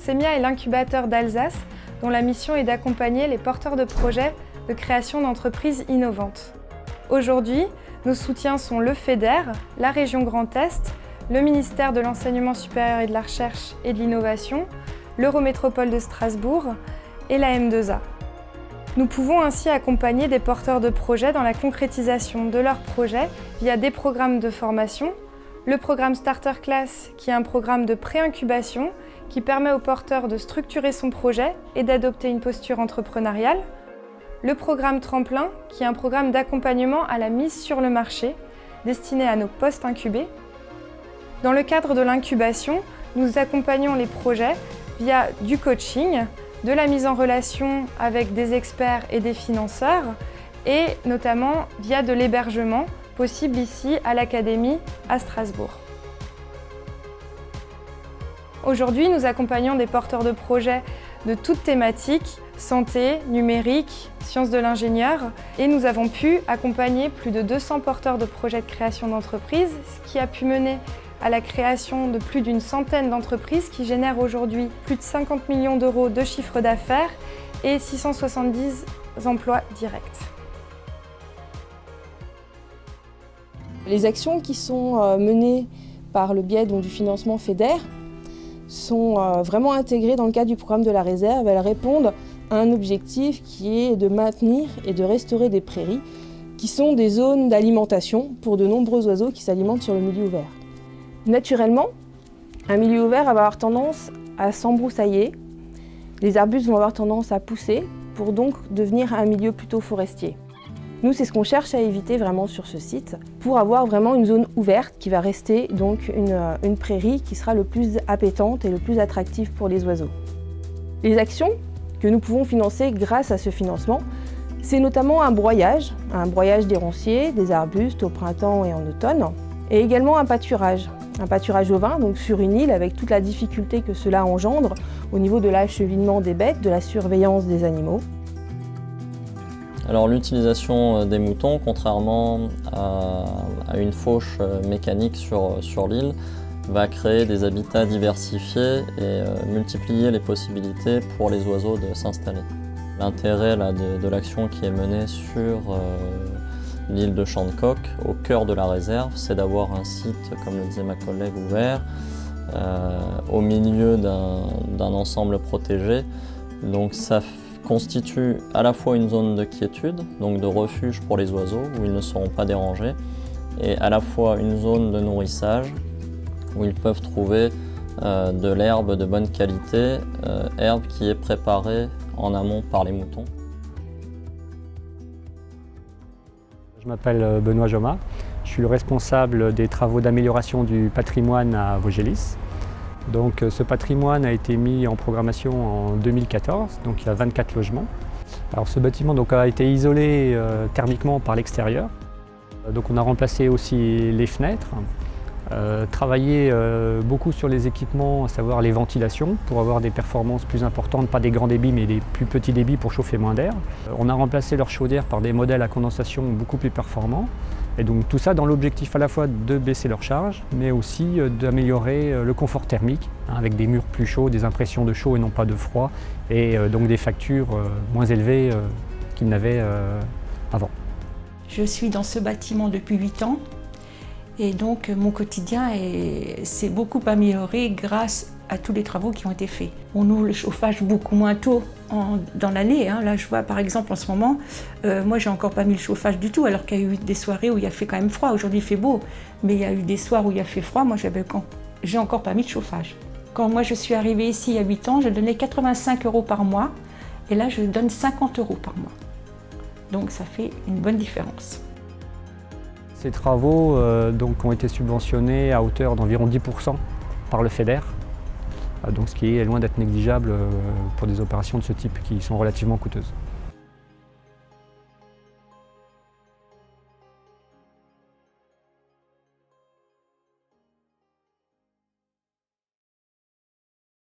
Thalassémia est l'incubateur d'Alsace dont la mission est d'accompagner les porteurs de projets de création d'entreprises innovantes. Aujourd'hui, nos soutiens sont le FEDER, la région Grand Est, le ministère de l'Enseignement supérieur et de la Recherche et de l'Innovation, l'Eurométropole de Strasbourg et la M2A. Nous pouvons ainsi accompagner des porteurs de projets dans la concrétisation de leurs projets via des programmes de formation, le programme Starter Class qui est un programme de pré-incubation qui permet aux porteurs de structurer son projet et d'adopter une posture entrepreneuriale, le programme Tremplin qui est un programme d'accompagnement à la mise sur le marché destiné à nos postes incubés. Dans le cadre de l'incubation, nous accompagnons les projets via du coaching, de la mise en relation avec des experts et des financeurs et notamment via de l'hébergement possible ici à l'Académie à Strasbourg. Aujourd'hui, nous accompagnons des porteurs de projets de toutes thématiques, santé, numérique, sciences de l'ingénieur et nous avons pu accompagner plus de 200 porteurs de projets de création d'entreprises, ce qui a pu mener à la création de plus d'une centaine d'entreprises qui génèrent aujourd'hui plus de 50 millions d'euros de chiffre d'affaires et 670 emplois directs. Les actions qui sont menées par le biais du financement FEDER sont vraiment intégrées dans le cadre du programme de la réserve. Elles répondent à un objectif qui est de maintenir et de restaurer des prairies qui sont des zones d'alimentation pour de nombreux oiseaux qui s'alimentent sur le milieu ouvert. Naturellement, un milieu ouvert va avoir tendance à s'embroussailler, les arbustes vont avoir tendance à pousser pour donc devenir un milieu plutôt forestier. Nous, c'est ce qu'on cherche à éviter vraiment sur ce site pour avoir vraiment une zone ouverte qui va rester donc une prairie qui sera le plus appétante et le plus attractive pour les oiseaux. Les actions que nous pouvons financer grâce à ce financement, c'est notamment un broyage des ronciers, des arbustes au printemps et en automne, et également un pâturage ovin, donc sur une île avec toute la difficulté que cela engendre au niveau de l'acheminement des bêtes, de la surveillance des animaux. Alors l'utilisation des moutons, contrairement à une fauche mécanique sur l'île, va créer des habitats diversifiés et multiplier les possibilités pour les oiseaux de s'installer. L'intérêt de l'action qui est menée sur l'île de Chantecoq, au cœur de la réserve, c'est d'avoir un site, comme le disait ma collègue, ouvert, au milieu d'un ensemble protégé. Donc ça constitue à la fois une zone de quiétude, donc de refuge pour les oiseaux, où ils ne seront pas dérangés, et à la fois une zone de nourrissage, où ils peuvent trouver de l'herbe de bonne qualité, herbe qui est préparée en amont par les moutons. Je m'appelle Benoît Joma, je suis le responsable des travaux d'amélioration du patrimoine à Vaugelis. Donc, ce patrimoine a été mis en programmation en 2014, donc il y a 24 logements. Alors, ce bâtiment a été isolé thermiquement par l'extérieur. Donc on a remplacé aussi les fenêtres, travaillé beaucoup sur les équipements, à savoir les ventilations, pour avoir des performances plus importantes, pas des grands débits mais des plus petits débits pour chauffer moins d'air. On a remplacé leurs chaudières par des modèles à condensation beaucoup plus performants. Et donc tout ça dans l'objectif à la fois de baisser leur charge, mais aussi d'améliorer le confort thermique, avec des murs plus chauds, des impressions de chaud et non pas de froid, et donc des factures moins élevées qu'ils n'avaient avant. Je suis dans ce bâtiment depuis 8 ans. Et donc mon quotidien s'est beaucoup amélioré grâce à tous les travaux qui ont été faits. On ouvre le chauffage beaucoup moins tôt dans l'année. Là je vois par exemple en ce moment, moi j'ai encore pas mis le chauffage du tout alors qu'il y a eu des soirées où il a fait quand même froid. Aujourd'hui il fait beau, mais il y a eu des soirs où il a fait froid, moi j'ai encore pas mis de chauffage. Quand moi je suis arrivée ici il y a 8 ans, je donnais 85 € par mois et là je donne 50 € par mois. Donc ça fait une bonne différence. Ces travaux ont été subventionnés à hauteur d'environ 10% par le FEDER, donc ce qui est loin d'être négligeable pour des opérations de ce type qui sont relativement coûteuses.